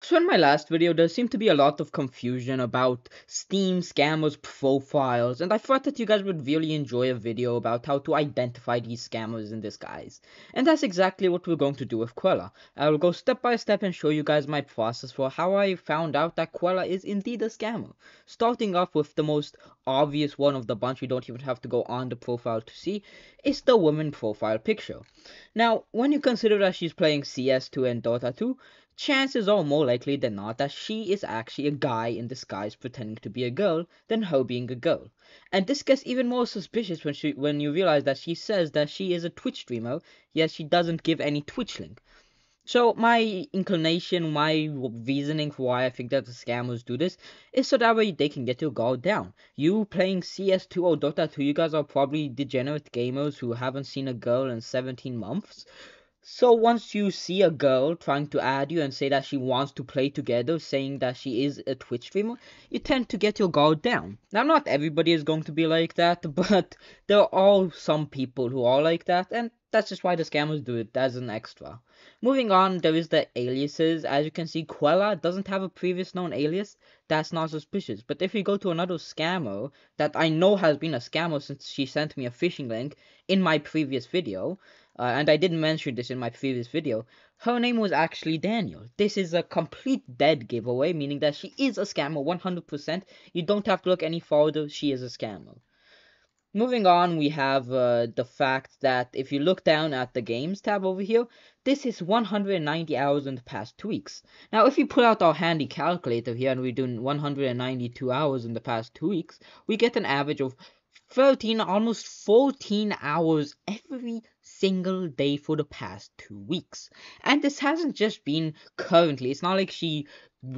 So in my last video, there seemed to be a lot of confusion about Steam scammers profiles, and I thought that you guys would really enjoy a video about how to identify these scammers in disguise. And that's exactly what we're going to do with Quella. I will go step by step and show you guys my process for how I found out that Quella is indeed a scammer. Starting off with the most obvious one of the bunch, we don't even have to go on the profile to see, is the woman profile picture. Now, when you consider that she's playing CS2 and Dota 2, chances are more likely than not that she is actually a guy in disguise pretending to be a girl than her being a girl. And this gets even more suspicious when you realize that she says that she is a Twitch streamer, yet she doesn't give any Twitch link. So my inclination, my reasoning for why I think that the scammers do this is so that way they can get your guard down. You playing CS2 or Dota 2, you guys are probably degenerate gamers who haven't seen a girl in 17 months. So once you see a girl trying to add you and say that she wants to play together, saying that she is a Twitch streamer, you tend to get your guard down. Now, not everybody is going to be like that, but there are some people who are like that, and that's just why the scammers do it as an extra. Moving on, there is the aliases. As you can see, Quella doesn't have a previous known alias. That's not suspicious. But if we go to another scammer that I know has been a scammer since she sent me a phishing link in my previous video, and I didn't mention this in my previous video, her name was actually Daniel. This is a complete dead giveaway, meaning that she is a scammer 100%. You don't have to look any farther, she is a scammer. Moving on, we have the fact that if you look down at the games tab over here, this is 190 hours in the past 2 weeks. Now, if we pull out our handy calculator here and we do 192 hours in the past 2 weeks, we get an average of 13, almost 14 hours every single day for the past 2 weeks. And this hasn't just been currently. It's not like she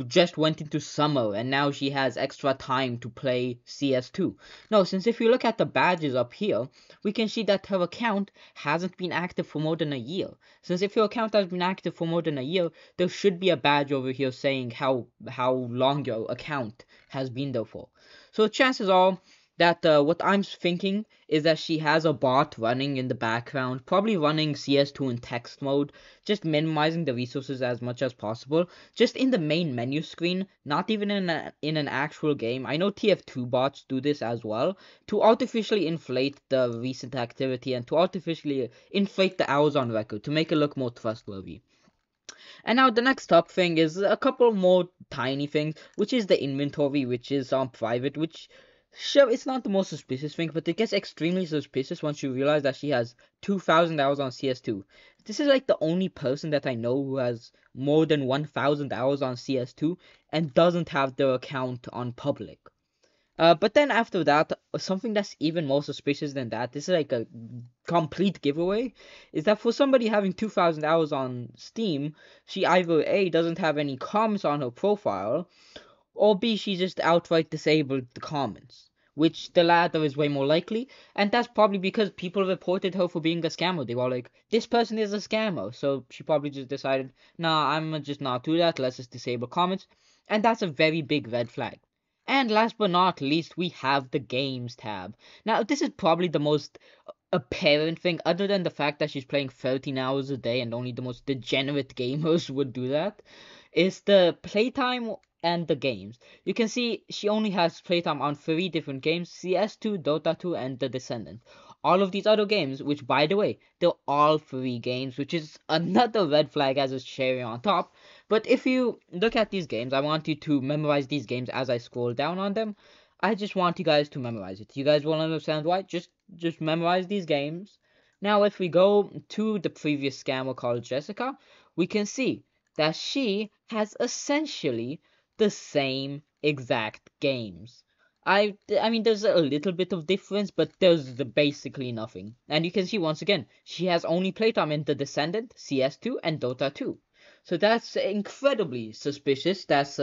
just went into summer and now she has extra time to play CS2. No, since if you look at the badges up here, we can see that her account hasn't been active for more than a year. Since if your account has been active for more than a year, there should be a badge over here saying how long your account has been there for. So chances are that what I'm thinking is that she has a bot running in the background, probably running CS2 in text mode, just minimizing the resources as much as possible, just in the main menu screen, not even in an actual game. I know TF2 bots do this as well, to artificially inflate the recent activity and to artificially inflate the hours on record to make it look more trustworthy. And now the next top thing is a couple more tiny things, which is the inventory, which is on private, which sure, it's not the most suspicious thing, but it gets extremely suspicious once you realize that she has 2,000 hours on CS2. This is like the only person that I know who has more than 1,000 hours on CS2 and doesn't have their account on public. But then after that, something that's even more suspicious than that, this is like a complete giveaway, is that for somebody having 2,000 hours on Steam, she either A, doesn't have any comments on her profile, or B, she just outright disabled the comments, which the latter is way more likely, and that's probably because people reported her for being a scammer. They were like, this person is a scammer, so she probably just decided, nah, I'm just not do that, let's just disable comments, and that's a very big red flag. And last but not least, we have the games tab. Now, this is probably the most apparent thing, other than the fact that she's playing 13 hours a day and only the most degenerate gamers would do that, is the playtime and the games. You can see she only has playtime on 3 different games: CS2, Dota 2, and The Descendant. All of these other games, which by the way, they're all free games, which is another red flag as a cherry on top. But if you look at these games, I want you to memorize these games as I scroll down on them. I just want you guys to memorize it. You guys will understand why. Just memorize these games. Now, if we go to the previous scammer called Jessica, we can see that she has essentially the same exact games. I mean, there's a little bit of difference, but there's basically nothing. And you can see once again, she has only playtime in The Descendant, CS2, and Dota 2. So that's incredibly suspicious. That's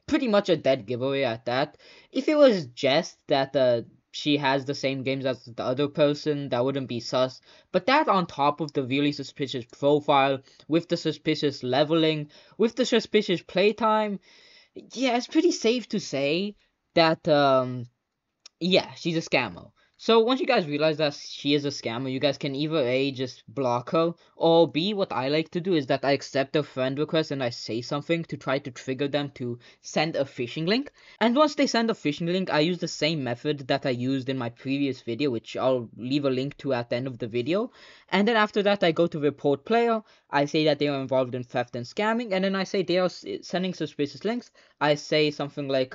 pretty much a dead giveaway at that. If it was just that she has the same games as the other person, that wouldn't be sus. But that on top of the really suspicious profile, with the suspicious leveling, with the suspicious playtime, yeah, it's pretty safe to say that yeah, she's a scammer. So once you guys realize that she is a scammer, you guys can either A, just block her, or B, what I like to do is that I accept a friend request and I say something to try to trigger them to send a phishing link. And once they send a phishing link, I use the same method that I used in my previous video, which I'll leave a link to at the end of the video. And then after that, I go to report player, I say that they are involved in theft and scamming, and then I say they are sending suspicious links. I say something like,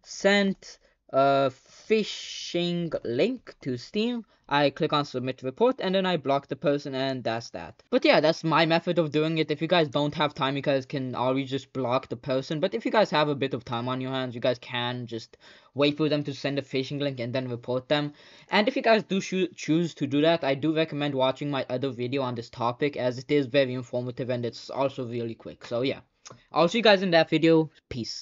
sent a phishing link to Steam. I click on submit report and then I block the person, and that's that. But yeah, that's my method of doing it. If you guys don't have time, you guys can always just block the person. But if you guys have a bit of time on your hands, you guys can just wait for them to send a phishing link and then report them. And if you guys do choose to do that, I do recommend watching my other video on this topic, as it is very informative and it's also really quick. So yeah, I'll see you guys in that video. Peace.